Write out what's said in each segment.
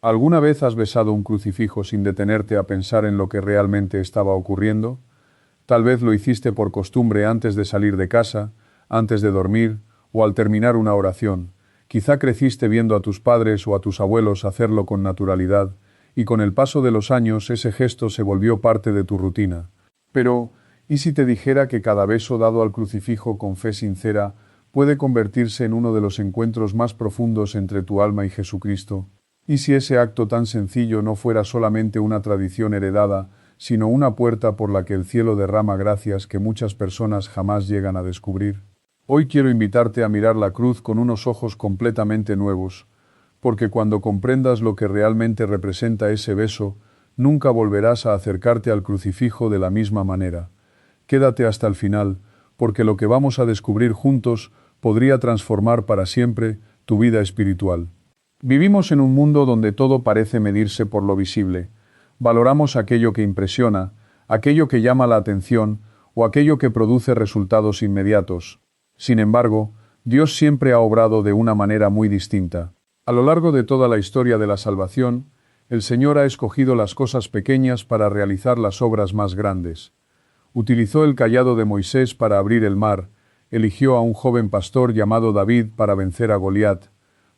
¿Alguna vez has besado un crucifijo sin detenerte a pensar en lo que realmente estaba ocurriendo? Tal vez lo hiciste por costumbre antes de salir de casa, antes de dormir o al terminar una oración. Quizá creciste viendo a tus padres o a tus abuelos hacerlo con naturalidad, y con el paso de los años ese gesto se volvió parte de tu rutina. Pero, ¿y si te dijera que cada beso dado al crucifijo con fe sincera puede convertirse en uno de los encuentros más profundos entre tu alma y Jesucristo? ¿Y si ese acto tan sencillo no fuera solamente una tradición heredada, sino una puerta por la que el cielo derrama gracias que muchas personas jamás llegan a descubrir? Hoy quiero invitarte a mirar la cruz con unos ojos completamente nuevos, porque cuando comprendas lo que realmente representa ese beso, nunca volverás a acercarte al crucifijo de la misma manera. Quédate hasta el final, porque lo que vamos a descubrir juntos podría transformar para siempre tu vida espiritual. Vivimos en un mundo donde todo parece medirse por lo visible. Valoramos aquello que impresiona, aquello que llama la atención o aquello que produce resultados inmediatos. Sin embargo, Dios siempre ha obrado de una manera muy distinta. A lo largo de toda la historia de la salvación, el Señor ha escogido las cosas pequeñas para realizar las obras más grandes. Utilizó el cayado de Moisés para abrir el mar, eligió a un joven pastor llamado David para vencer a Goliat,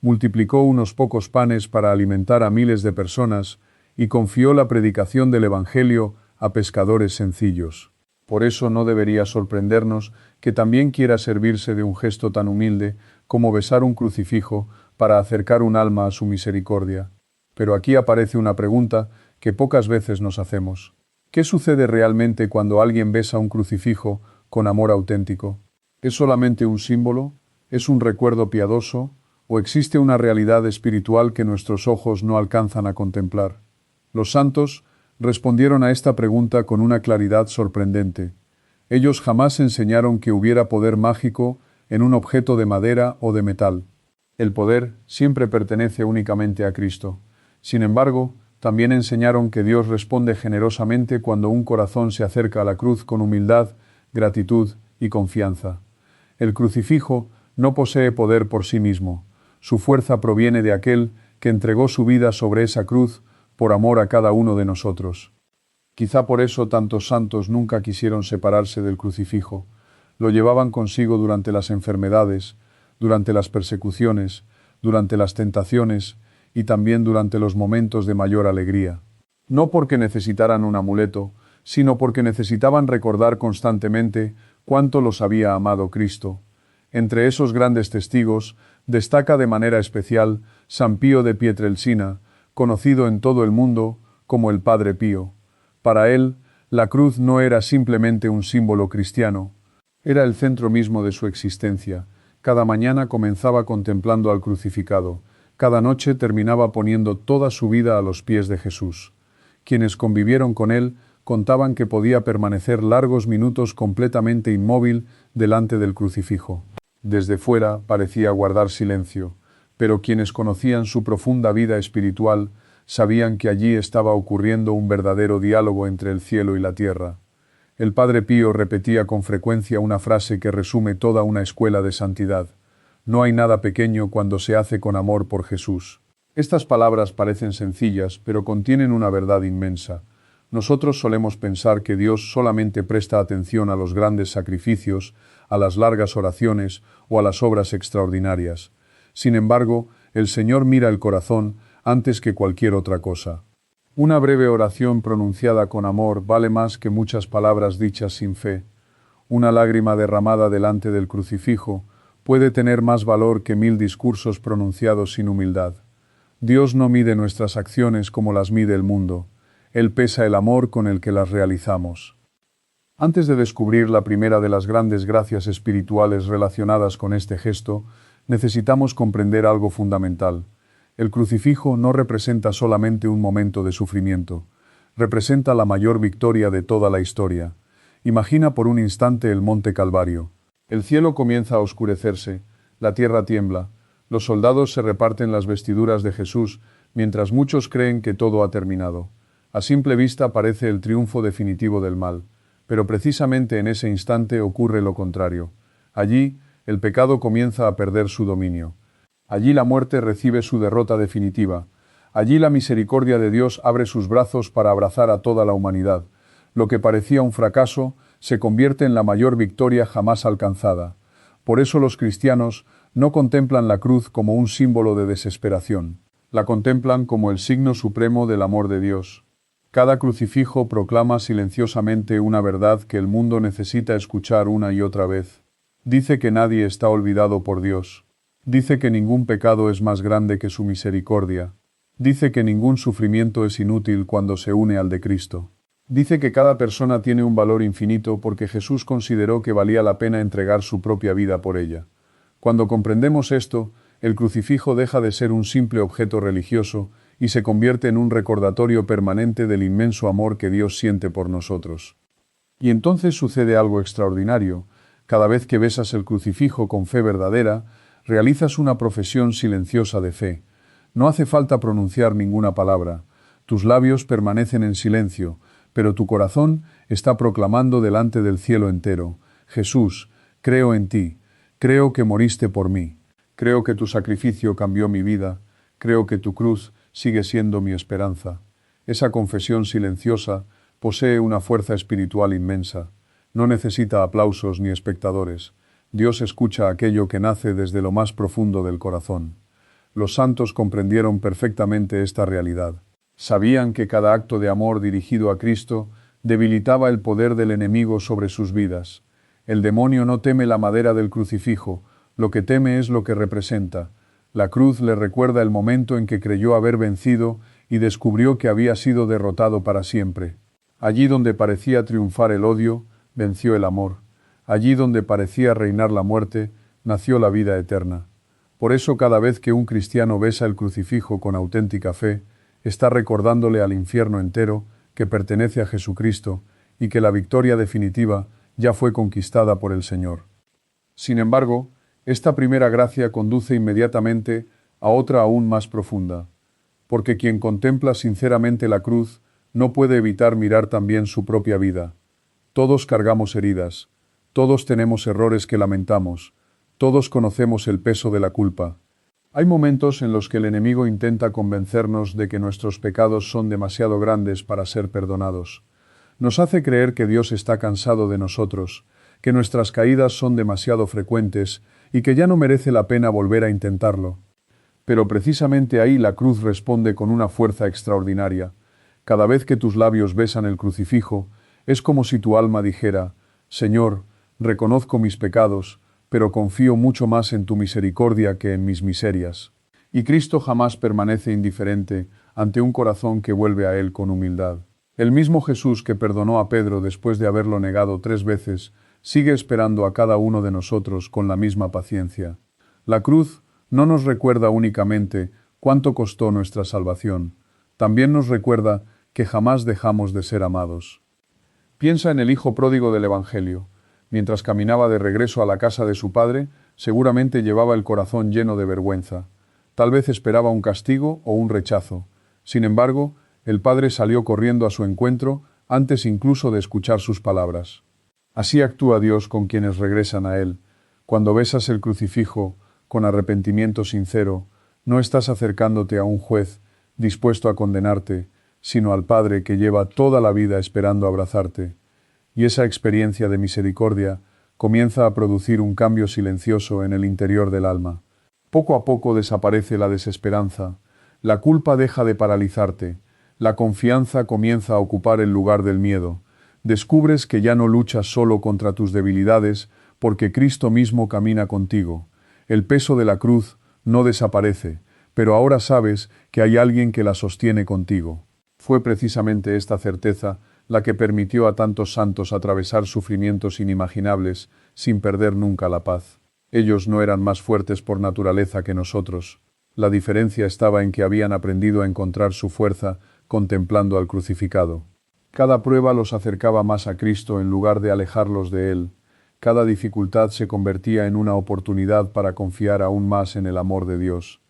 multiplicó unos pocos panes para alimentar a miles de personas y confió la predicación del Evangelio a pescadores sencillos. Por eso no debería sorprendernos que también quiera servirse de un gesto tan humilde como besar un crucifijo para acercar un alma a su misericordia. Pero aquí aparece una pregunta que pocas veces nos hacemos. ¿Qué sucede realmente cuando alguien besa un crucifijo con amor auténtico? ¿Es solamente un símbolo? ¿Es un recuerdo piadoso? ¿O existe una realidad espiritual que nuestros ojos no alcanzan a contemplar? Los santos respondieron a esta pregunta con una claridad sorprendente. Ellos jamás enseñaron que hubiera poder mágico en un objeto de madera o de metal. El poder siempre pertenece únicamente a Cristo. Sin embargo, también enseñaron que Dios responde generosamente cuando un corazón se acerca a la cruz con humildad, gratitud y confianza. El crucifijo no posee poder por sí mismo. Su fuerza proviene de aquel que entregó su vida sobre esa cruz por amor a cada uno de nosotros. Quizá por eso tantos santos nunca quisieron separarse del crucifijo. Lo llevaban consigo durante las enfermedades, durante las persecuciones, durante las tentaciones y también durante los momentos de mayor alegría. No porque necesitaran un amuleto, sino porque necesitaban recordar constantemente cuánto los había amado Cristo. Entre esos grandes testigos destaca de manera especial San Pío de Pietrelcina, conocido en todo el mundo como el Padre Pío. Para él, la cruz no era simplemente un símbolo cristiano, era el centro mismo de su existencia. Cada mañana comenzaba contemplando al crucificado, cada noche terminaba poniendo toda su vida a los pies de Jesús. Quienes convivieron con él contaban que podía permanecer largos minutos completamente inmóvil delante del crucifijo. Desde fuera parecía guardar silencio, pero quienes conocían su profunda vida espiritual sabían que allí estaba ocurriendo un verdadero diálogo entre el cielo y la tierra. El Padre Pío repetía con frecuencia una frase que resume toda una escuela de santidad. No hay nada pequeño cuando se hace con amor por Jesús. Estas palabras parecen sencillas, pero contienen una verdad inmensa. Nosotros solemos pensar que Dios solamente presta atención a los grandes sacrificios, a las largas oraciones o a las obras extraordinarias. Sin embargo, el Señor mira el corazón antes que cualquier otra cosa. Una breve oración pronunciada con amor vale más que muchas palabras dichas sin fe. Una lágrima derramada delante del crucifijo puede tener más valor que 1000 discursos pronunciados sin humildad. Dios no mide nuestras acciones como las mide el mundo. Él pesa el amor con el que las realizamos. Antes de descubrir la primera de las grandes gracias espirituales relacionadas con este gesto, necesitamos comprender algo fundamental. El crucifijo no representa solamente un momento de sufrimiento, representa la mayor victoria de toda la historia. Imagina por un instante el monte Calvario. El cielo comienza a oscurecerse, la tierra tiembla, los soldados se reparten las vestiduras de Jesús, mientras muchos creen que todo ha terminado. A simple vista parece el triunfo definitivo del mal, pero precisamente en ese instante ocurre lo contrario. Allí, el pecado comienza a perder su dominio. Allí la muerte recibe su derrota definitiva. Allí la misericordia de Dios abre sus brazos para abrazar a toda la humanidad. Lo que parecía un fracaso se convierte en la mayor victoria jamás alcanzada. Por eso los cristianos no contemplan la cruz como un símbolo de desesperación. La contemplan como el signo supremo del amor de Dios. Cada crucifijo proclama silenciosamente una verdad que el mundo necesita escuchar una y otra vez. Dice que nadie está olvidado por Dios. Dice que ningún pecado es más grande que su misericordia. Dice que ningún sufrimiento es inútil cuando se une al de Cristo. Dice que cada persona tiene un valor infinito porque Jesús consideró que valía la pena entregar su propia vida por ella. Cuando comprendemos esto, el crucifijo deja de ser un simple objeto religioso y se convierte en un recordatorio permanente del inmenso amor que Dios siente por nosotros. Y entonces sucede algo extraordinario. Cada vez que besas el crucifijo con fe verdadera, realizas una profesión silenciosa de fe. No hace falta pronunciar ninguna palabra. Tus labios permanecen en silencio, pero tu corazón está proclamando delante del cielo entero: Jesús, creo en ti, creo que moriste por mí, creo que tu sacrificio cambió mi vida, creo que tu cruz sigue siendo mi esperanza. Esa confesión silenciosa posee una fuerza espiritual inmensa. No necesita aplausos ni espectadores. Dios escucha aquello que nace desde lo más profundo del corazón. Los santos comprendieron perfectamente esta realidad. Sabían que cada acto de amor dirigido a Cristo debilitaba el poder del enemigo sobre sus vidas. El demonio no teme la madera del crucifijo, lo que teme es lo que representa. La cruz le recuerda el momento en que creyó haber vencido y descubrió que había sido derrotado para siempre. Allí donde parecía triunfar el odio, venció el amor. Allí donde parecía reinar la muerte, nació la vida eterna. Por eso cada vez que un cristiano besa el crucifijo con auténtica fe, está recordándole al infierno entero que pertenece a Jesucristo y que la victoria definitiva ya fue conquistada por el Señor. Sin embargo, esta primera gracia conduce inmediatamente a otra aún más profunda, porque quien contempla sinceramente la cruz no puede evitar mirar también su propia vida. Todos cargamos heridas, todos tenemos errores que lamentamos, todos conocemos el peso de la culpa. Hay momentos en los que el enemigo intenta convencernos de que nuestros pecados son demasiado grandes para ser perdonados. Nos hace creer que Dios está cansado de nosotros, que nuestras caídas son demasiado frecuentes y que ya no merece la pena volver a intentarlo. Pero precisamente ahí la cruz responde con una fuerza extraordinaria. Cada vez que tus labios besan el crucifijo, es como si tu alma dijera: Señor, reconozco mis pecados, pero confío mucho más en tu misericordia que en mis miserias. Y Cristo jamás permanece indiferente ante un corazón que vuelve a Él con humildad. El mismo Jesús que perdonó a Pedro después de haberlo negado 3 veces, sigue esperando a cada uno de nosotros con la misma paciencia. La cruz no nos recuerda únicamente cuánto costó nuestra salvación, también nos recuerda que jamás dejamos de ser amados. Piensa en el hijo pródigo del Evangelio. Mientras caminaba de regreso a la casa de su padre, seguramente llevaba el corazón lleno de vergüenza. Tal vez esperaba un castigo o un rechazo. Sin embargo, el padre salió corriendo a su encuentro antes incluso de escuchar sus palabras. Así actúa Dios con quienes regresan a Él. Cuando besas el crucifijo con arrepentimiento sincero, no estás acercándote a un juez dispuesto a condenarte, sino al Padre que lleva toda la vida esperando abrazarte. Y esa experiencia de misericordia comienza a producir un cambio silencioso en el interior del alma. Poco a poco desaparece la desesperanza, la culpa deja de paralizarte, la confianza comienza a ocupar el lugar del miedo. Descubres que ya no luchas solo contra tus debilidades, porque Cristo mismo camina contigo. El peso de la cruz no desaparece, pero ahora sabes que hay alguien que la sostiene contigo. Fue precisamente esta certeza la que permitió a tantos santos atravesar sufrimientos inimaginables sin perder nunca la paz. Ellos no eran más fuertes por naturaleza que nosotros. La diferencia estaba en que habían aprendido a encontrar su fuerza contemplando al crucificado. Cada prueba los acercaba más a Cristo en lugar de alejarlos de Él. Cada dificultad se convertía en una oportunidad para confiar aún más en el amor de Dios.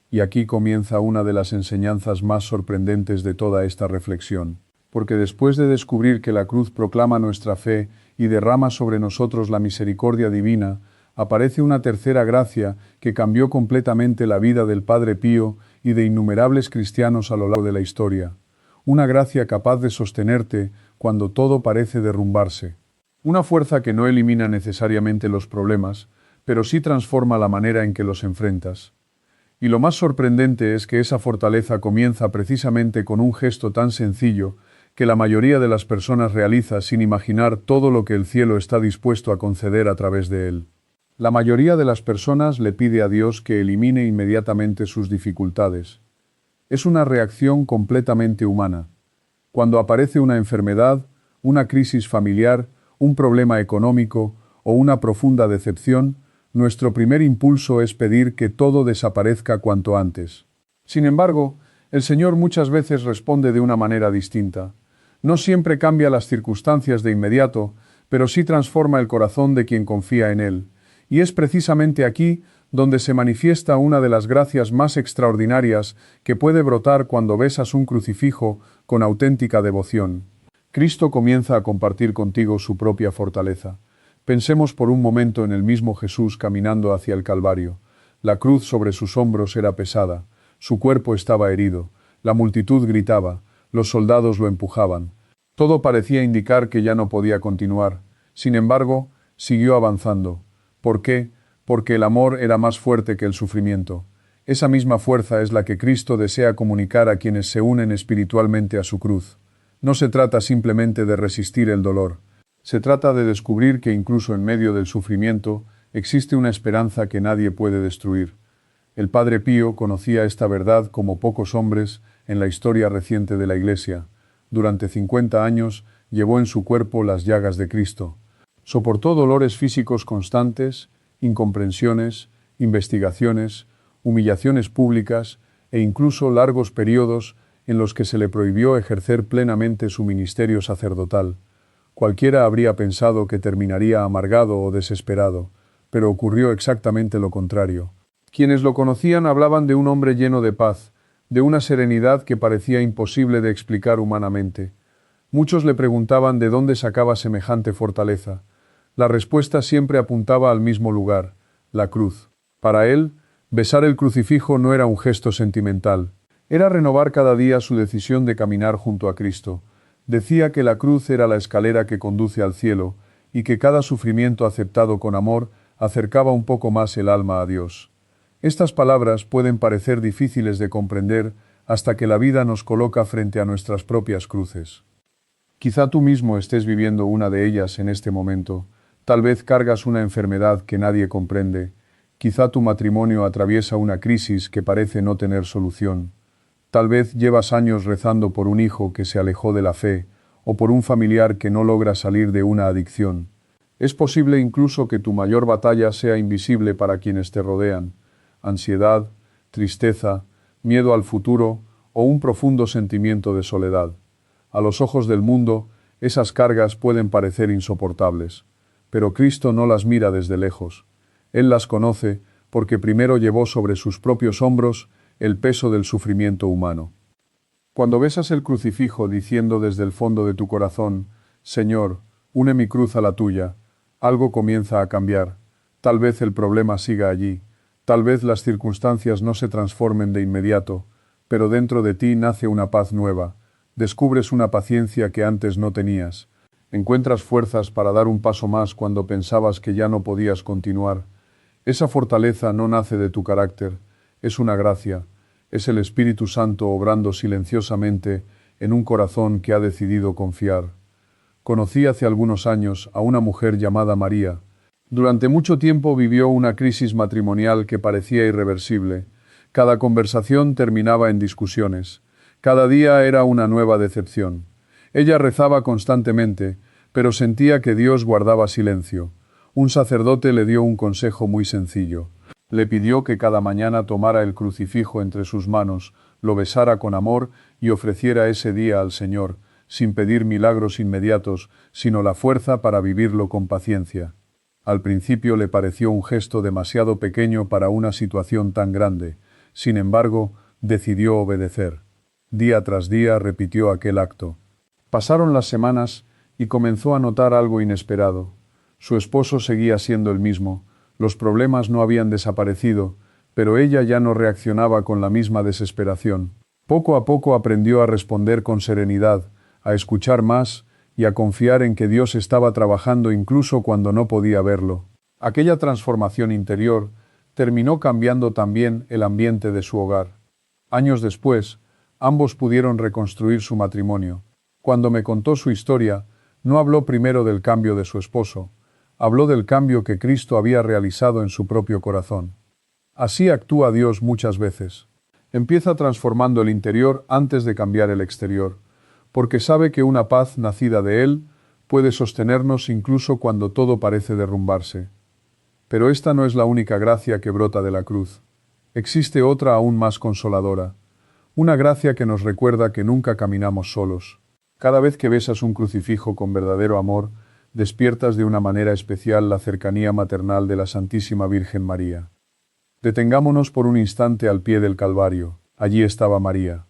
Y aquí comienza una de las enseñanzas más sorprendentes de toda esta reflexión. Porque después de descubrir que la cruz proclama nuestra fe y derrama sobre nosotros la misericordia divina, aparece una tercera gracia que cambió completamente la vida del Padre Pío y de innumerables cristianos a lo largo de la historia. Una gracia capaz de sostenerte cuando todo parece derrumbarse. Una fuerza que no elimina necesariamente los problemas, pero sí transforma la manera en que los enfrentas. Y lo más sorprendente es que esa fortaleza comienza precisamente con un gesto tan sencillo que la mayoría de las personas realiza sin imaginar todo lo que el cielo está dispuesto a conceder a través de él. La mayoría de las personas le pide a Dios que elimine inmediatamente sus dificultades. Es una reacción completamente humana. Cuando aparece una enfermedad, una crisis familiar, un problema económico o una profunda decepción, nuestro primer impulso es pedir que todo desaparezca cuanto antes. Sin embargo, el Señor muchas veces responde de una manera distinta. No siempre cambia las circunstancias de inmediato, pero sí transforma el corazón de quien confía en Él. Y es precisamente aquí donde se manifiesta una de las gracias más extraordinarias que puede brotar cuando besas un crucifijo con auténtica devoción. Cristo comienza a compartir contigo su propia fortaleza. Pensemos por un momento en el mismo Jesús caminando hacia el Calvario. La cruz sobre sus hombros era pesada, su cuerpo estaba herido, la multitud gritaba, los soldados lo empujaban. Todo parecía indicar que ya no podía continuar. Sin embargo, siguió avanzando. ¿Por qué? Porque el amor era más fuerte que el sufrimiento. Esa misma fuerza es la que Cristo desea comunicar a quienes se unen espiritualmente a su cruz. No se trata simplemente de resistir el dolor. Se trata de descubrir que incluso en medio del sufrimiento existe una esperanza que nadie puede destruir. El Padre Pío conocía esta verdad como pocos hombres en la historia reciente de la Iglesia. Durante 50 años llevó en su cuerpo las llagas de Cristo. Soportó dolores físicos constantes, incomprensiones, investigaciones, humillaciones públicas e incluso largos periodos en los que se le prohibió ejercer plenamente su ministerio sacerdotal. Cualquiera habría pensado que terminaría amargado o desesperado, pero ocurrió exactamente lo contrario. Quienes lo conocían hablaban de un hombre lleno de paz, de una serenidad que parecía imposible de explicar humanamente. Muchos le preguntaban de dónde sacaba semejante fortaleza. La respuesta siempre apuntaba al mismo lugar, la cruz. Para él, besar el crucifijo no era un gesto sentimental, era renovar cada día su decisión de caminar junto a Cristo. Decía que la cruz era la escalera que conduce al cielo y que cada sufrimiento aceptado con amor acercaba un poco más el alma a Dios. Estas palabras pueden parecer difíciles de comprender hasta que la vida nos coloca frente a nuestras propias cruces. Quizá tú mismo estés viviendo una de ellas en este momento. Tal vez cargas una enfermedad que nadie comprende. Quizá tu matrimonio atraviesa una crisis que parece no tener solución. Tal vez llevas años rezando por un hijo que se alejó de la fe o por un familiar que no logra salir de una adicción. Es posible incluso que tu mayor batalla sea invisible para quienes te rodean. Ansiedad, tristeza, miedo al futuro o un profundo sentimiento de soledad. A los ojos del mundo, esas cargas pueden parecer insoportables, pero Cristo no las mira desde lejos. Él las conoce porque primero llevó sobre sus propios hombros el peso del sufrimiento humano. Cuando besas el crucifijo diciendo desde el fondo de tu corazón, Señor, une mi cruz a la tuya, algo comienza a cambiar. Tal vez el problema siga allí. Tal vez las circunstancias no se transformen de inmediato, pero dentro de ti nace una paz nueva. Descubres una paciencia que antes no tenías. Encuentras fuerzas para dar un paso más cuando pensabas que ya no podías continuar. Esa fortaleza no nace de tu carácter, es una gracia, es el Espíritu Santo obrando silenciosamente en un corazón que ha decidido confiar. Conocí hace algunos años a una mujer llamada María. Durante mucho tiempo vivió una crisis matrimonial que parecía irreversible. Cada conversación terminaba en discusiones. Cada día era una nueva decepción. Ella rezaba constantemente, pero sentía que Dios guardaba silencio. Un sacerdote le dio un consejo muy sencillo. Le pidió que cada mañana tomara el crucifijo entre sus manos, lo besara con amor y ofreciera ese día al Señor, sin pedir milagros inmediatos, sino la fuerza para vivirlo con paciencia. Al principio le pareció un gesto demasiado pequeño para una situación tan grande. Sin embargo, decidió obedecer. Día tras día repitió aquel acto. Pasaron las semanas y comenzó a notar algo inesperado. Su esposo seguía siendo el mismo, los problemas no habían desaparecido, pero ella ya no reaccionaba con la misma desesperación. Poco a poco aprendió a responder con serenidad, a escuchar más y a confiar en que Dios estaba trabajando incluso cuando no podía verlo. Aquella transformación interior terminó cambiando también el ambiente de su hogar. Años después, ambos pudieron reconstruir su matrimonio. Cuando me contó su historia, no habló primero del cambio de su esposo, habló del cambio que Cristo había realizado en su propio corazón. Así actúa Dios muchas veces. Empieza transformando el interior antes de cambiar el exterior, porque sabe que una paz nacida de Él puede sostenernos incluso cuando todo parece derrumbarse. Pero esta no es la única gracia que brota de la cruz. Existe otra aún más consoladora, una gracia que nos recuerda que nunca caminamos solos. Cada vez que besas un crucifijo con verdadero amor, despiertas de una manera especial la cercanía maternal de la Santísima Virgen María. Detengámonos por un instante al pie del Calvario. Allí estaba María.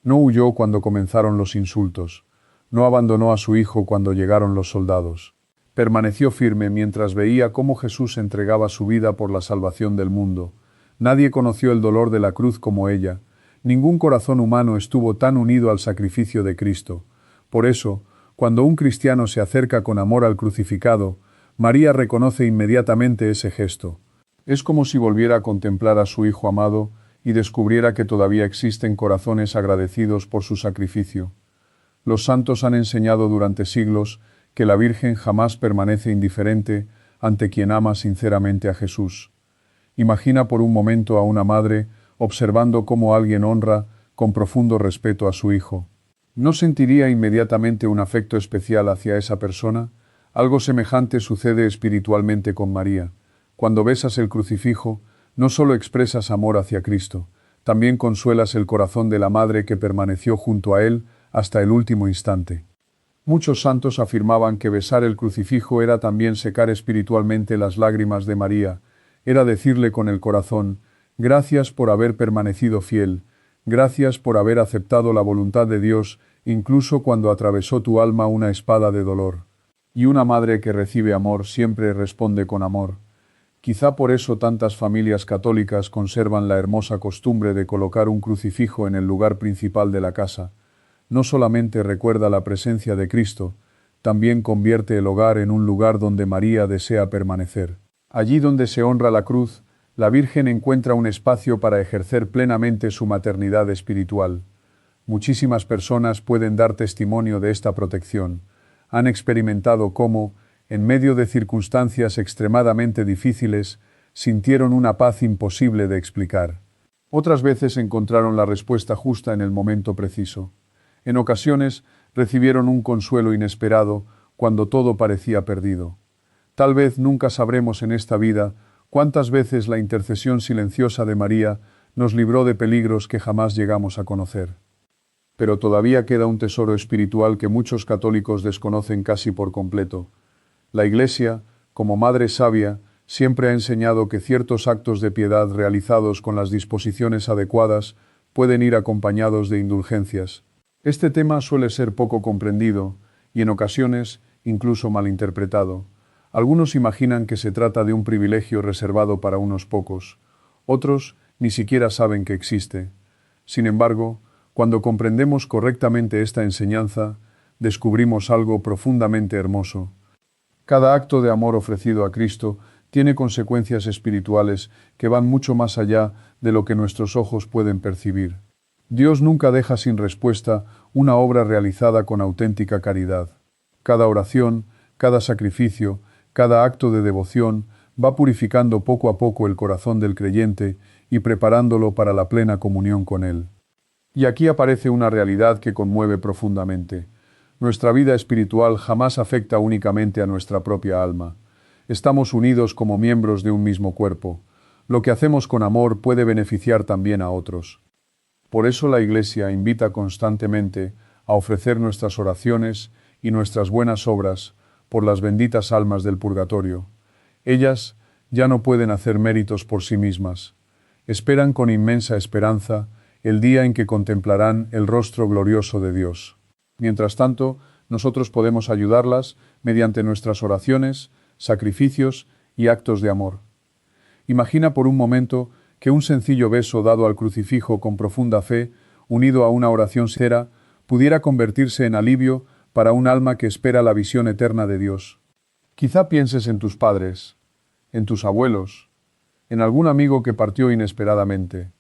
No huyó cuando comenzaron los insultos. No abandonó a su hijo cuando llegaron los soldados. Permaneció firme mientras veía cómo Jesús entregaba su vida por la salvación del mundo. Nadie conoció el dolor de la cruz como ella. Ningún corazón humano estuvo tan unido al sacrificio de Cristo. Por eso, cuando un cristiano se acerca con amor al crucificado, María reconoce inmediatamente ese gesto. Es como si volviera a contemplar a su Hijo amado y descubriera que todavía existen corazones agradecidos por su sacrificio. Los santos han enseñado durante siglos que la Virgen jamás permanece indiferente ante quien ama sinceramente a Jesús. Imagina por un momento a una madre observando cómo alguien honra con profundo respeto a su hijo. ¿No sentiría inmediatamente un afecto especial hacia esa persona? Algo semejante sucede espiritualmente con María. Cuando besas el crucifijo, no solo expresas amor hacia Cristo, también consuelas el corazón de la madre que permaneció junto a Él hasta el último instante. Muchos santos afirmaban que besar el crucifijo era también secar espiritualmente las lágrimas de María, era decirle con el corazón: gracias por haber permanecido fiel, gracias por haber aceptado la voluntad de Dios, incluso cuando atravesó tu alma una espada de dolor. Y una madre que recibe amor siempre responde con amor. Quizá por eso tantas familias católicas conservan la hermosa costumbre de colocar un crucifijo en el lugar principal de la casa. No solamente recuerda la presencia de Cristo, también convierte el hogar en un lugar donde María desea permanecer. Allí donde se honra la cruz, la Virgen encuentra un espacio para ejercer plenamente su maternidad espiritual. Muchísimas personas pueden dar testimonio de esta protección. Han experimentado cómo, en medio de circunstancias extremadamente difíciles, sintieron una paz imposible de explicar. Otras veces encontraron la respuesta justa en el momento preciso. En ocasiones recibieron un consuelo inesperado cuando todo parecía perdido. Tal vez nunca sabremos en esta vida cuántas veces la intercesión silenciosa de María nos libró de peligros que jamás llegamos a conocer. Pero todavía queda un tesoro espiritual que muchos católicos desconocen casi por completo. La Iglesia, como madre sabia, siempre ha enseñado que ciertos actos de piedad realizados con las disposiciones adecuadas pueden ir acompañados de indulgencias. Este tema suele ser poco comprendido y en ocasiones incluso malinterpretado. Algunos imaginan que se trata de un privilegio reservado para unos pocos. Otros ni siquiera saben que existe. Sin embargo, cuando comprendemos correctamente esta enseñanza, descubrimos algo profundamente hermoso. Cada acto de amor ofrecido a Cristo tiene consecuencias espirituales que van mucho más allá de lo que nuestros ojos pueden percibir. Dios nunca deja sin respuesta una obra realizada con auténtica caridad. Cada oración, cada sacrificio, cada acto de devoción va purificando poco a poco el corazón del creyente y preparándolo para la plena comunión con Él. Y aquí aparece una realidad que conmueve profundamente. Nuestra vida espiritual jamás afecta únicamente a nuestra propia alma. Estamos unidos como miembros de un mismo cuerpo. Lo que hacemos con amor puede beneficiar también a otros. Por eso la Iglesia invita constantemente a ofrecer nuestras oraciones y nuestras buenas obras por las benditas almas del purgatorio. Ellas ya no pueden hacer méritos por sí mismas. Esperan con inmensa esperanza el día en que contemplarán el rostro glorioso de Dios. Mientras tanto, nosotros podemos ayudarlas mediante nuestras oraciones, sacrificios y actos de amor. Imagina por un momento que un sencillo beso dado al crucifijo con profunda fe, unido a una oración sincera, pudiera convertirse en alivio para un alma que espera la visión eterna de Dios. Quizá pienses en tus padres, en tus abuelos, en algún amigo que partió inesperadamente,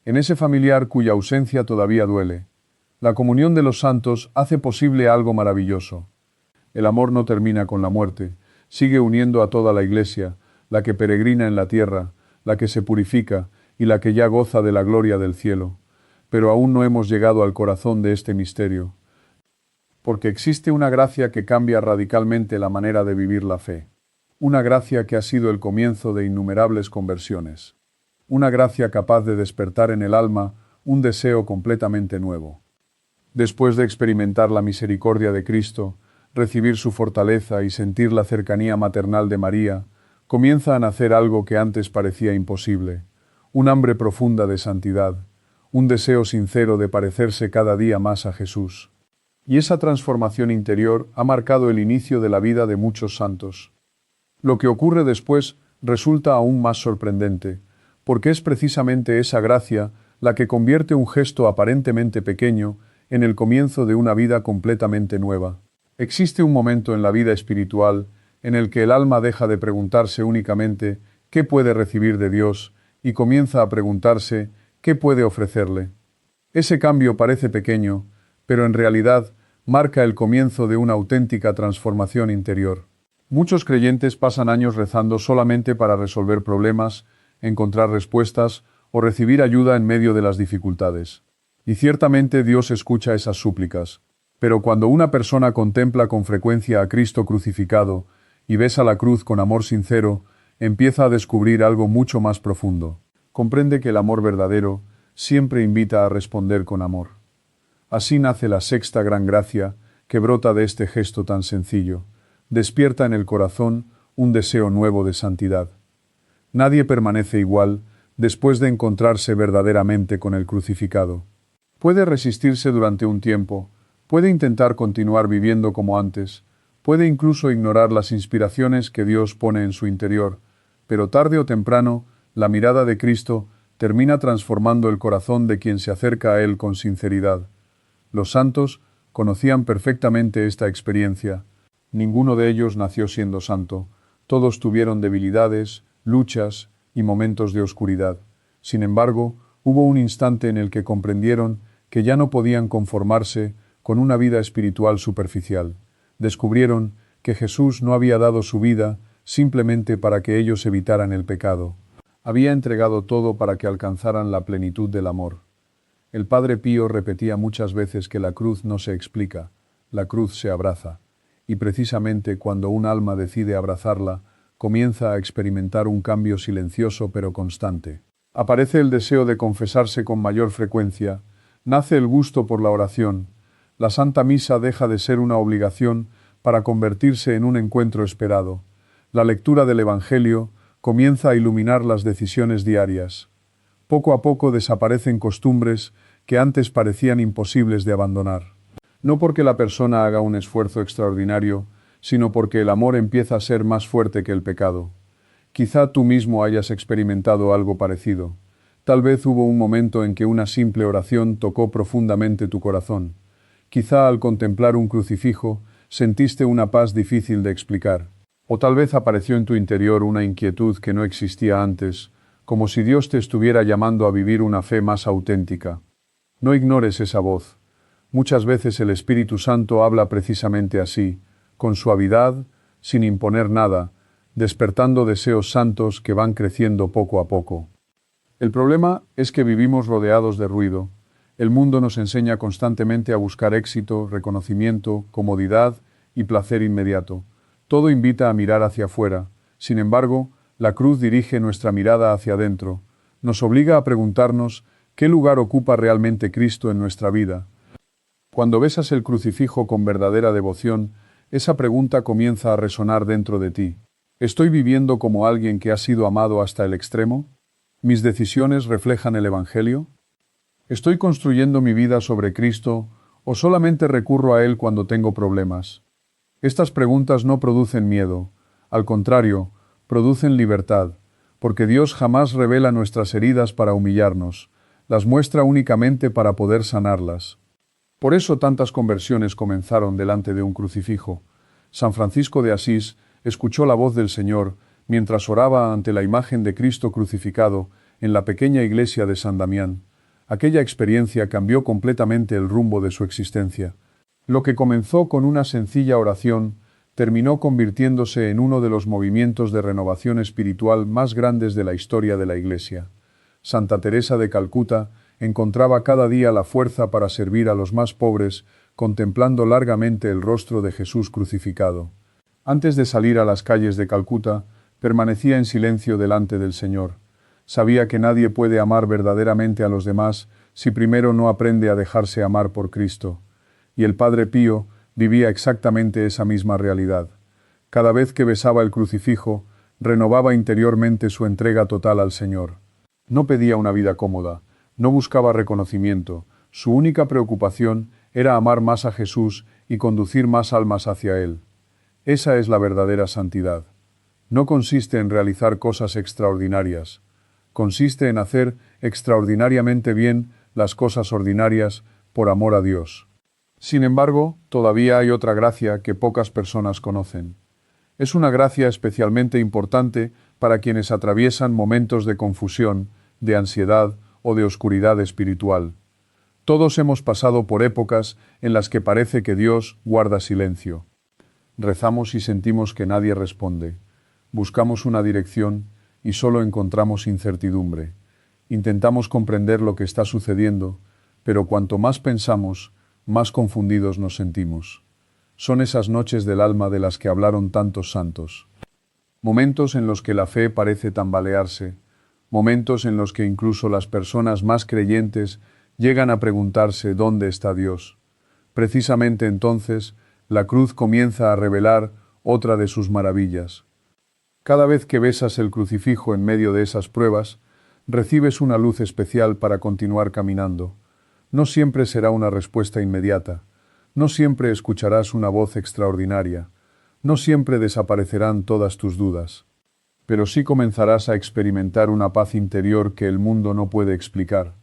en ese familiar cuya ausencia todavía duele. La comunión de los santos hace posible algo maravilloso. El amor no termina con la muerte, sigue uniendo a toda la Iglesia, la que peregrina en la tierra, la que se purifica y la que ya goza de la gloria del cielo. Pero aún no hemos llegado al corazón de este misterio, porque existe una gracia que cambia radicalmente la manera de vivir la fe. Una gracia que ha sido el comienzo de innumerables conversiones. Una gracia capaz de despertar en el alma un deseo completamente nuevo. Después de experimentar la misericordia de Cristo, recibir su fortaleza y sentir la cercanía maternal de María, comienza a nacer algo que antes parecía imposible, un hambre profunda de santidad, un deseo sincero de parecerse cada día más a Jesús. Y esa transformación interior ha marcado el inicio de la vida de muchos santos. Lo que ocurre después resulta aún más sorprendente, porque es precisamente esa gracia la que convierte un gesto aparentemente pequeño en el comienzo de una vida completamente nueva. Existe un momento en la vida espiritual en el que el alma deja de preguntarse únicamente qué puede recibir de Dios y comienza a preguntarse qué puede ofrecerle. Ese cambio parece pequeño, pero en realidad marca el comienzo de una auténtica transformación interior. Muchos creyentes pasan años rezando solamente para resolver problemas, encontrar respuestas o recibir ayuda en medio de las dificultades. Y ciertamente Dios escucha esas súplicas. Pero cuando una persona contempla con frecuencia a Cristo crucificado y besa la cruz con amor sincero, empieza a descubrir algo mucho más profundo. Comprende que el amor verdadero siempre invita a responder con amor. Así nace la sexta gran gracia que brota de este gesto tan sencillo. Despierta en el corazón un deseo nuevo de santidad. Nadie permanece igual después de encontrarse verdaderamente con el crucificado. Puede resistirse durante un tiempo, puede intentar continuar viviendo como antes, puede incluso ignorar las inspiraciones que Dios pone en su interior, pero tarde o temprano, la mirada de Cristo termina transformando el corazón de quien se acerca a Él con sinceridad. Los santos conocían perfectamente esta experiencia. Ninguno de ellos nació siendo santo. Todos tuvieron debilidades, luchas y momentos de oscuridad. Sin embargo, hubo un instante en el que comprendieron que ya no podían conformarse con una vida espiritual superficial. Descubrieron que Jesús no había dado su vida simplemente para que ellos evitaran el pecado. Había entregado todo para que alcanzaran la plenitud del amor. El Padre Pío repetía muchas veces que la cruz no se explica, la cruz se abraza. Y precisamente cuando un alma decide abrazarla, comienza a experimentar un cambio silencioso pero constante. Aparece el deseo de confesarse con mayor frecuencia, nace el gusto por la oración, la Santa Misa deja de ser una obligación para convertirse en un encuentro esperado. La lectura del Evangelio comienza a iluminar las decisiones diarias. Poco a poco desaparecen costumbres que antes parecían imposibles de abandonar. No porque la persona haga un esfuerzo extraordinario, sino porque el amor empieza a ser más fuerte que el pecado. Quizá tú mismo hayas experimentado algo parecido. Tal vez hubo un momento en que una simple oración tocó profundamente tu corazón. Quizá al contemplar un crucifijo sentiste una paz difícil de explicar. O tal vez apareció en tu interior una inquietud que no existía antes, como si Dios te estuviera llamando a vivir una fe más auténtica. No ignores esa voz. Muchas veces el Espíritu Santo habla precisamente así, con suavidad, sin imponer nada, despertando deseos santos que van creciendo poco a poco. El problema es que vivimos rodeados de ruido. El mundo nos enseña constantemente a buscar éxito, reconocimiento, comodidad y placer inmediato. Todo invita a mirar hacia afuera. Sin embargo, la cruz dirige nuestra mirada hacia adentro. Nos obliga a preguntarnos qué lugar ocupa realmente Cristo en nuestra vida. Cuando besas el crucifijo con verdadera devoción, esa pregunta comienza a resonar dentro de ti. ¿Estoy viviendo como alguien que ha sido amado hasta el extremo? ¿Mis decisiones reflejan el Evangelio? ¿Estoy construyendo mi vida sobre Cristo o solamente recurro a Él cuando tengo problemas? Estas preguntas no producen miedo, al contrario, producen libertad, porque Dios jamás revela nuestras heridas para humillarnos, las muestra únicamente para poder sanarlas. Por eso tantas conversiones comenzaron delante de un crucifijo. San Francisco de Asís escuchó la voz del Señor mientras oraba ante la imagen de Cristo crucificado en la pequeña iglesia de San Damián. Aquella experiencia cambió completamente el rumbo de su existencia. Lo que comenzó con una sencilla oración terminó convirtiéndose en uno de los movimientos de renovación espiritual más grandes de la historia de la Iglesia. Santa Teresa de Calcuta encontraba cada día la fuerza para servir a los más pobres, contemplando largamente el rostro de Jesús crucificado. Antes de salir a las calles de Calcuta, permanecía en silencio delante del Señor. Sabía que nadie puede amar verdaderamente a los demás si primero no aprende a dejarse amar por Cristo. Y el Padre Pío vivía exactamente esa misma realidad. Cada vez que besaba el crucifijo, renovaba interiormente su entrega total al Señor. No pedía una vida cómoda, no buscaba reconocimiento, su única preocupación era amar más a Jesús y conducir más almas hacia Él. Esa es la verdadera santidad. No consiste en realizar cosas extraordinarias, consiste en hacer extraordinariamente bien las cosas ordinarias por amor a Dios. Sin embargo, todavía hay otra gracia que pocas personas conocen. Es una gracia especialmente importante para quienes atraviesan momentos de confusión, de ansiedad o de oscuridad espiritual. Todos hemos pasado por épocas en las que parece que Dios guarda silencio. Rezamos y sentimos que nadie responde. Buscamos una dirección y solo encontramos incertidumbre. Intentamos comprender lo que está sucediendo, pero cuanto más pensamos, más confundidos nos sentimos. Son esas noches del alma de las que hablaron tantos santos. Momentos en los que la fe parece tambalearse, momentos en los que incluso las personas más creyentes llegan a preguntarse ¿dónde está Dios? Precisamente entonces, la cruz comienza a revelar otra de sus maravillas. Cada vez que besas el crucifijo en medio de esas pruebas, recibes una luz especial para continuar caminando. No siempre será una respuesta inmediata, no siempre escucharás una voz extraordinaria, no siempre desaparecerán todas tus dudas, pero sí comenzarás a experimentar una paz interior que el mundo no puede explicar.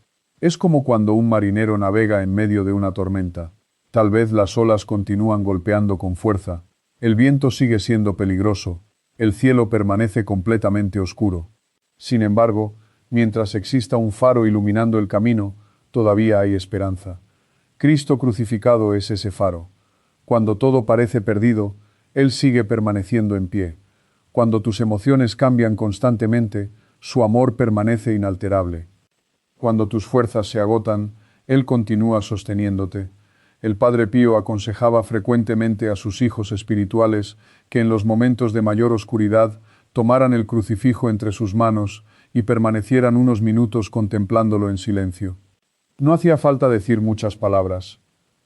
Es como cuando un marinero navega en medio de una tormenta. Tal vez las olas continúan golpeando con fuerza, el viento sigue siendo peligroso, el cielo permanece completamente oscuro. Sin embargo, mientras exista un faro iluminando el camino, todavía hay esperanza. Cristo crucificado es ese faro. Cuando todo parece perdido, Él sigue permaneciendo en pie. Cuando tus emociones cambian constantemente, su amor permanece inalterable. Cuando tus fuerzas se agotan, Él continúa sosteniéndote. El Padre Pío aconsejaba frecuentemente a sus hijos espirituales que en los momentos de mayor oscuridad tomaran el crucifijo entre sus manos y permanecieran unos minutos contemplándolo en silencio. No hacía falta decir muchas palabras,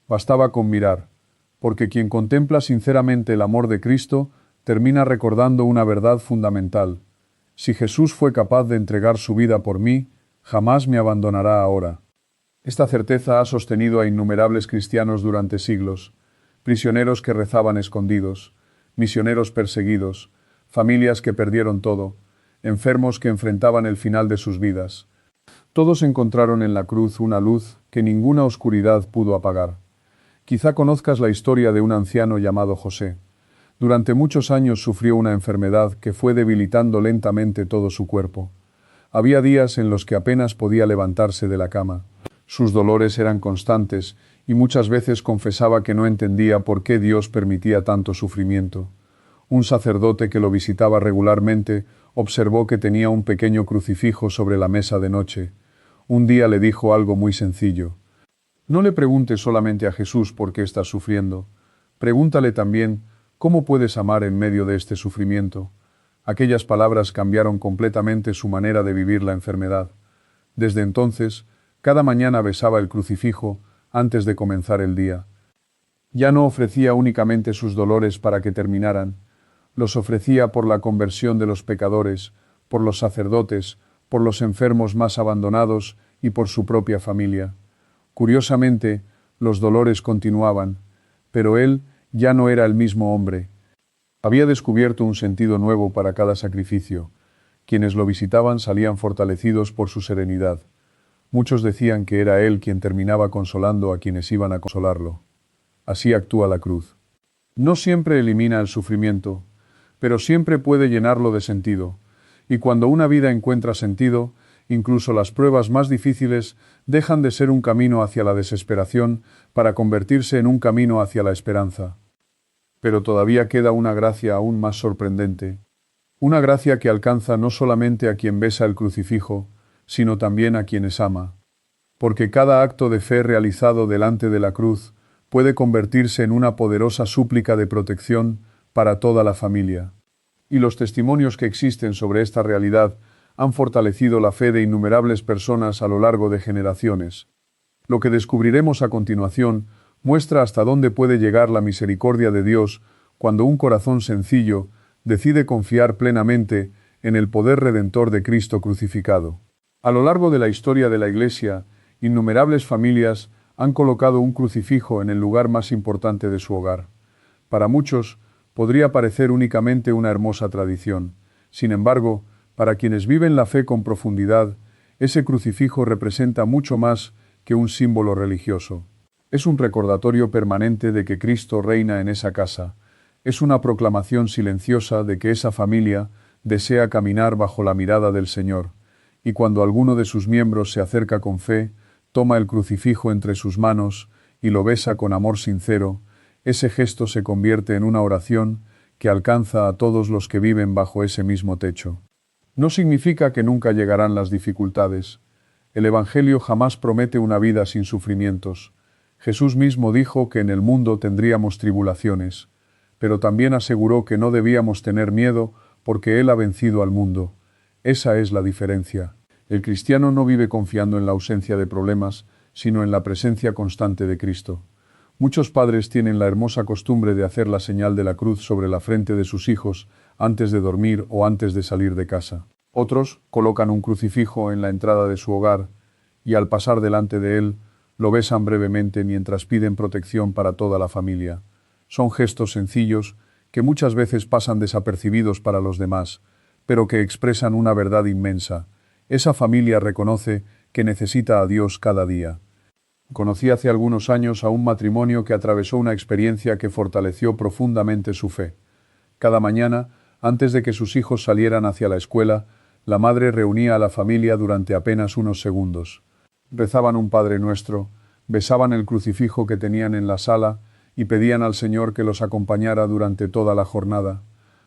bastaba con mirar, porque quien contempla sinceramente el amor de Cristo termina recordando una verdad fundamental. Si Jesús fue capaz de entregar su vida por mí, jamás me abandonará ahora. Esta certeza ha sostenido a innumerables cristianos durante siglos, prisioneros que rezaban escondidos, misioneros perseguidos, familias que perdieron todo, enfermos que enfrentaban el final de sus vidas. Todos encontraron en la cruz una luz que ninguna oscuridad pudo apagar. Quizá conozcas la historia de un anciano llamado José. Durante muchos años sufrió una enfermedad que fue debilitando lentamente todo su cuerpo. Había días en los que apenas podía levantarse de la cama. Sus dolores eran constantes y muchas veces confesaba que no entendía por qué Dios permitía tanto sufrimiento. Un sacerdote que lo visitaba regularmente observó que tenía un pequeño crucifijo sobre la mesa de noche. Un día le dijo algo muy sencillo. No le preguntes solamente a Jesús por qué estás sufriendo. Pregúntale también cómo puedes amar en medio de este sufrimiento. Aquellas palabras cambiaron completamente su manera de vivir la enfermedad. Desde entonces, cada mañana besaba el crucifijo antes de comenzar el día. Ya no ofrecía únicamente sus dolores para que terminaran, los ofrecía por la conversión de los pecadores, por los sacerdotes, por los enfermos más abandonados y por su propia familia. Curiosamente, los dolores continuaban, pero él ya no era el mismo hombre. Había descubierto un sentido nuevo para cada sacrificio. Quienes lo visitaban salían fortalecidos por su serenidad. Muchos decían que era él quien terminaba consolando a quienes iban a consolarlo. Así actúa la cruz. No siempre elimina el sufrimiento, pero siempre puede llenarlo de sentido. Y cuando una vida encuentra sentido, incluso las pruebas más difíciles dejan de ser un camino hacia la desesperación para convertirse en un camino hacia la esperanza. Pero todavía queda una gracia aún más sorprendente. Una gracia que alcanza no solamente a quien besa el crucifijo, sino también a quienes ama. Porque cada acto de fe realizado delante de la cruz puede convertirse en una poderosa súplica de protección para toda la familia. Y los testimonios que existen sobre esta realidad han fortalecido la fe de innumerables personas a lo largo de generaciones. Lo que descubriremos a continuación muestra hasta dónde puede llegar la misericordia de Dios cuando un corazón sencillo decide confiar plenamente en el poder redentor de Cristo crucificado. A lo largo de la historia de la Iglesia, innumerables familias han colocado un crucifijo en el lugar más importante de su hogar. Para muchos, podría parecer únicamente una hermosa tradición. Sin embargo, para quienes viven la fe con profundidad, ese crucifijo representa mucho más que un símbolo religioso. Es un recordatorio permanente de que Cristo reina en esa casa. Es una proclamación silenciosa de que esa familia desea caminar bajo la mirada del Señor. Y cuando alguno de sus miembros se acerca con fe, toma el crucifijo entre sus manos y lo besa con amor sincero, ese gesto se convierte en una oración que alcanza a todos los que viven bajo ese mismo techo. No significa que nunca llegarán las dificultades. El Evangelio jamás promete una vida sin sufrimientos. Jesús mismo dijo que en el mundo tendríamos tribulaciones, pero también aseguró que no debíamos tener miedo porque Él ha vencido al mundo. Esa es la diferencia. El cristiano no vive confiando en la ausencia de problemas, sino en la presencia constante de Cristo. Muchos padres tienen la hermosa costumbre de hacer la señal de la cruz sobre la frente de sus hijos antes de dormir o antes de salir de casa. Otros colocan un crucifijo en la entrada de su hogar y al pasar delante de él, lo besan brevemente mientras piden protección para toda la familia. Son gestos sencillos que muchas veces pasan desapercibidos para los demás, pero que expresan una verdad inmensa. Esa familia reconoce que necesita a Dios cada día. Conocí hace algunos años a un matrimonio que atravesó una experiencia que fortaleció profundamente su fe. Cada mañana, antes de que sus hijos salieran hacia la escuela, la madre reunía a la familia durante apenas unos segundos. Rezaban un Padre Nuestro, besaban el crucifijo que tenían en la sala y pedían al Señor que los acompañara durante toda la jornada.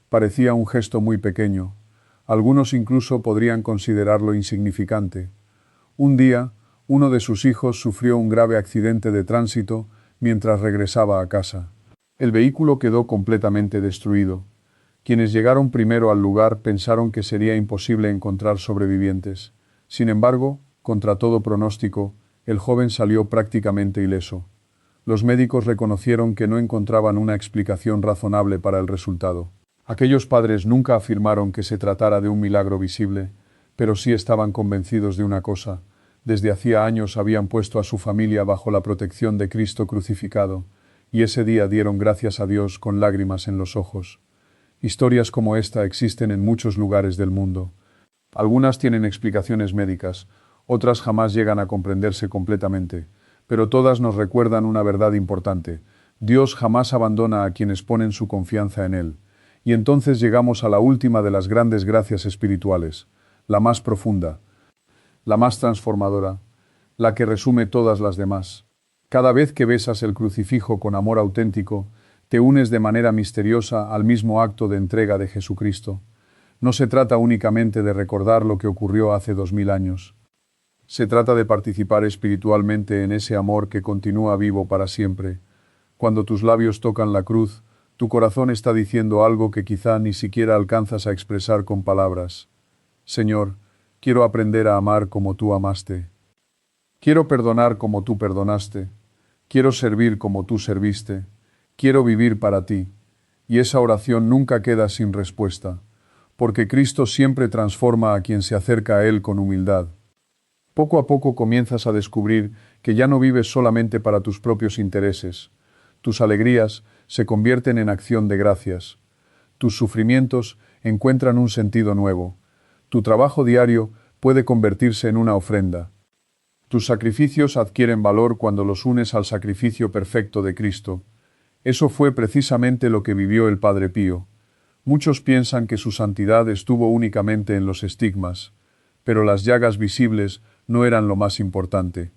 Parecía un gesto muy pequeño. Algunos incluso podrían considerarlo insignificante. Un día, uno de sus hijos sufrió un grave accidente de tránsito mientras regresaba a casa. El vehículo quedó completamente destruido. Quienes llegaron primero al lugar pensaron que sería imposible encontrar sobrevivientes. Sin embargo, contra todo pronóstico, el joven salió prácticamente ileso. Los médicos reconocieron que no encontraban una explicación razonable para el resultado. Aquellos padres nunca afirmaron que se tratara de un milagro visible, pero sí estaban convencidos de una cosa: desde hacía años habían puesto a su familia bajo la protección de Cristo crucificado, y ese día dieron gracias a Dios con lágrimas en los ojos. Historias como esta existen en muchos lugares del mundo. Algunas tienen explicaciones médicas, otras jamás llegan a comprenderse completamente, pero todas nos recuerdan una verdad importante: Dios jamás abandona a quienes ponen su confianza en Él. Y entonces llegamos a la última de las grandes gracias espirituales, la más profunda, la más transformadora, la que resume todas las demás. Cada vez que besas el crucifijo con amor auténtico, te unes de manera misteriosa al mismo acto de entrega de Jesucristo. No se trata únicamente de recordar lo que ocurrió hace 2000 años. Se trata de participar espiritualmente en ese amor que continúa vivo para siempre. Cuando tus labios tocan la cruz, tu corazón está diciendo algo que quizá ni siquiera alcanzas a expresar con palabras. Señor, quiero aprender a amar como tú amaste. Quiero perdonar como tú perdonaste. Quiero servir como tú serviste. Quiero vivir para ti. Y esa oración nunca queda sin respuesta, porque Cristo siempre transforma a quien se acerca a Él con humildad. Poco a poco comienzas a descubrir que ya no vives solamente para tus propios intereses. Tus alegrías se convierten en acción de gracias. Tus sufrimientos encuentran un sentido nuevo. Tu trabajo diario puede convertirse en una ofrenda. Tus sacrificios adquieren valor cuando los unes al sacrificio perfecto de Cristo. Eso fue precisamente lo que vivió el Padre Pío. Muchos piensan que su santidad estuvo únicamente en los estigmas, pero las llagas visibles no eran lo más importante.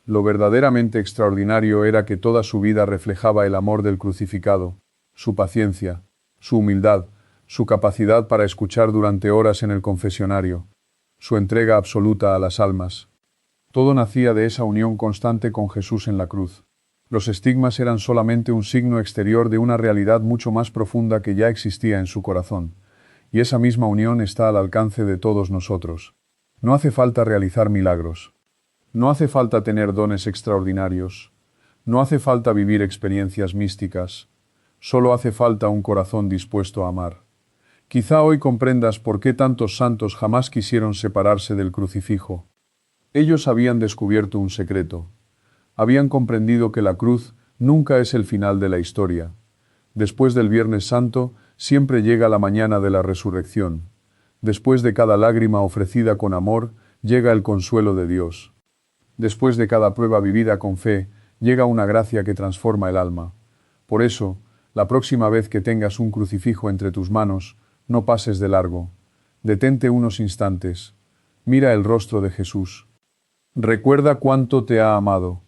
Lo verdaderamente extraordinario era que toda su vida reflejaba el amor del crucificado, su paciencia, su humildad, su capacidad para escuchar durante horas en el confesionario, su entrega absoluta a las almas. Todo nacía de esa unión constante con Jesús en la cruz. Los estigmas eran solamente un signo exterior de una realidad mucho más profunda que ya existía en su corazón, y esa misma unión está al alcance de todos nosotros. No hace falta realizar milagros. No hace falta tener dones extraordinarios. No hace falta vivir experiencias místicas. Solo hace falta un corazón dispuesto a amar. Quizá hoy comprendas por qué tantos santos jamás quisieron separarse del crucifijo. Ellos habían descubierto un secreto. Habían comprendido que la cruz nunca es el final de la historia. Después del Viernes Santo, siempre llega la mañana de la resurrección. Después de cada lágrima ofrecida con amor, llega el consuelo de Dios. Después de cada prueba vivida con fe, llega una gracia que transforma el alma. Por eso, la próxima vez que tengas un crucifijo entre tus manos, no pases de largo. Detente unos instantes. Mira el rostro de Jesús. Recuerda cuánto te ha amado.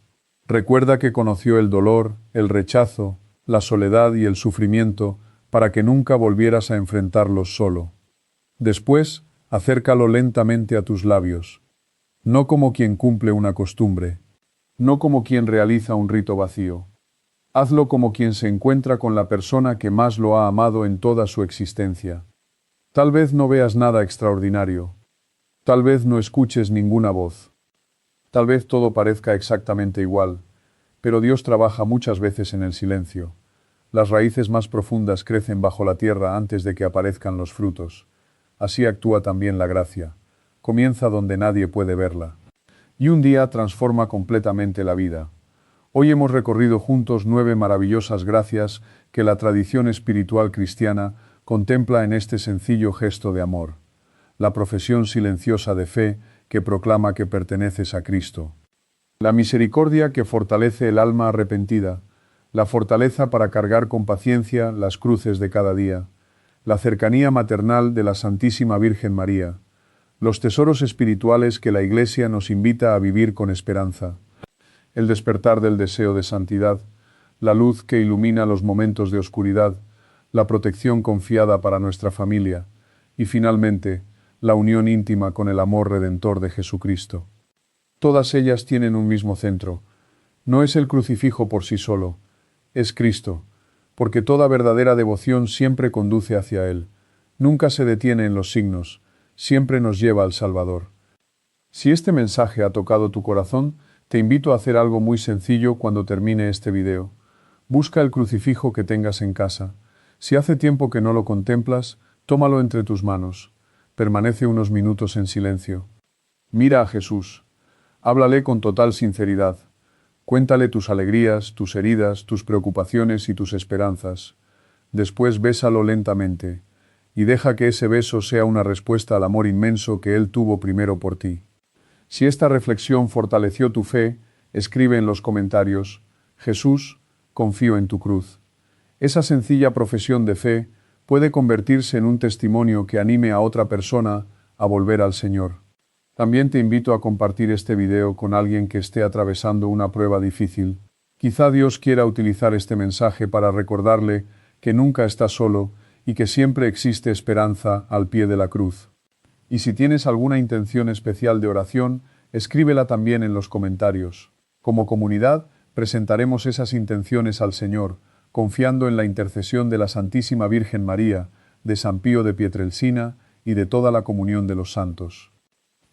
Recuerda que conoció el dolor, el rechazo, la soledad y el sufrimiento para que nunca volvieras a enfrentarlos solo. Después, acércalo lentamente a tus labios. No como quien cumple una costumbre. No como quien realiza un rito vacío. Hazlo como quien se encuentra con la persona que más lo ha amado en toda su existencia. Tal vez no veas nada extraordinario. Tal vez no escuches ninguna voz. Tal vez todo parezca exactamente igual, pero Dios trabaja muchas veces en el silencio. Las raíces más profundas crecen bajo la tierra antes de que aparezcan los frutos. Así actúa también la gracia. Comienza donde nadie puede verla. Y un día transforma completamente la vida. Hoy hemos recorrido juntos 9 maravillosas gracias que la tradición espiritual cristiana contempla en este sencillo gesto de amor. La profesión silenciosa de fe que proclama que perteneces a Cristo. La misericordia que fortalece el alma arrepentida, la fortaleza para cargar con paciencia las cruces de cada día, la cercanía maternal de la Santísima Virgen María, los tesoros espirituales que la Iglesia nos invita a vivir con esperanza, el despertar del deseo de santidad, la luz que ilumina los momentos de oscuridad, la protección confiada para nuestra familia y, finalmente, la unión íntima con el amor redentor de Jesucristo. Todas ellas tienen un mismo centro. No es el crucifijo por sí solo, es Cristo, porque toda verdadera devoción siempre conduce hacia Él. Nunca se detiene en los signos, siempre nos lleva al Salvador. Si este mensaje ha tocado tu corazón, te invito a hacer algo muy sencillo cuando termine este video. Busca el crucifijo que tengas en casa. Si hace tiempo que no lo contemplas, tómalo entre tus manos. Permanece unos minutos en silencio. Mira a Jesús. Háblale con total sinceridad. Cuéntale tus alegrías, tus heridas, tus preocupaciones y tus esperanzas. Después bésalo lentamente, y deja que ese beso sea una respuesta al amor inmenso que Él tuvo primero por ti. Si esta reflexión fortaleció tu fe, escribe en los comentarios: Jesús, confío en tu cruz. Esa sencilla profesión de fe puede convertirse en un testimonio que anime a otra persona a volver al Señor. También te invito a compartir este video con alguien que esté atravesando una prueba difícil. Quizá Dios quiera utilizar este mensaje para recordarle que nunca está solo y que siempre existe esperanza al pie de la cruz. Y si tienes alguna intención especial de oración, escríbela también en los comentarios. Como comunidad, presentaremos esas intenciones al Señor, confiando en la intercesión de la Santísima Virgen María, de San Pío de Pietrelcina y de toda la comunión de los santos.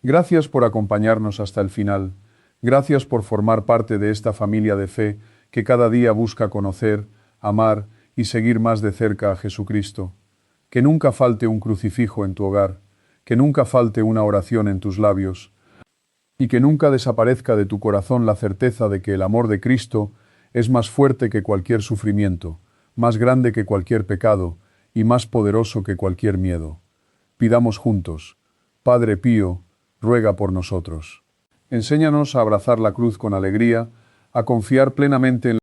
Gracias por acompañarnos hasta el final. Gracias por formar parte de esta familia de fe que cada día busca conocer, amar y seguir más de cerca a Jesucristo. Que nunca falte un crucifijo en tu hogar, que nunca falte una oración en tus labios, y que nunca desaparezca de tu corazón la certeza de que el amor de Cristo es más fuerte que cualquier sufrimiento, más grande que cualquier pecado y más poderoso que cualquier miedo. Pidamos juntos: Padre Pío, ruega por nosotros. Enséñanos a abrazar la cruz con alegría, a confiar plenamente en